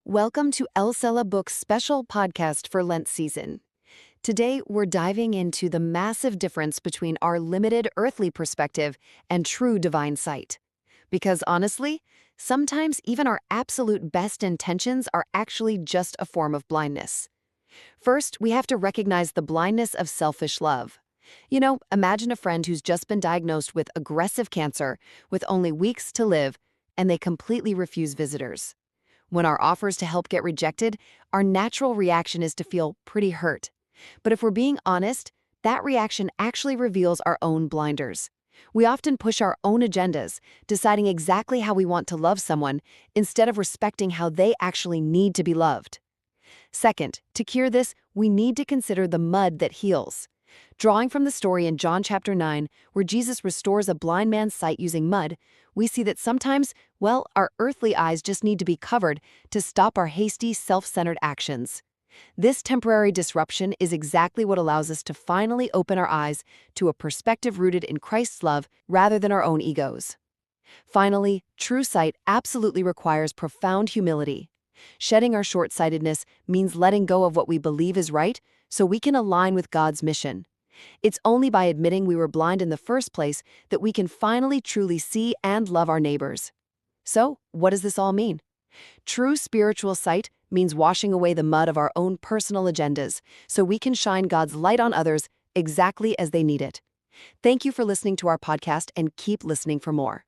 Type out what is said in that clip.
Welcome to Elselah Book's special podcast for Lent season. Today, we're diving into the massive difference between our limited earthly perspective and true divine sight. Because honestly, sometimes even our absolute best intentions are actually just a form of blindness. First, we have to recognize the blindness of selfish love. Imagine a friend who's just been diagnosed with aggressive cancer with only weeks to live, and they completely refuse visitors. When our offers to help get rejected, our natural reaction is to feel pretty hurt. But if we're being honest, that reaction actually reveals our own blinders. We often push our own agendas, deciding exactly how we want to love someone instead of respecting how they actually need to be loved. Second, to cure this, we need to consider the mud that heals. Drawing from the story in John chapter 9, where Jesus restores a blind man's sight using mud, we see that sometimes, our earthly eyes just need to be covered to stop our hasty, self-centered actions. This temporary disruption is exactly what allows us to finally open our eyes to a perspective rooted in Christ's love rather than our own egos. Finally, true sight absolutely requires profound humility. Shedding our short-sightedness means letting go of what we believe is right so we can align with God's mission. It's only by admitting we were blind in the first place that we can finally truly see and love our neighbors. So, what does this all mean? True spiritual sight means washing away the mud of our own personal agendas so we can shine God's light on others exactly as they need it. Thank you for listening to our podcast and keep listening for more.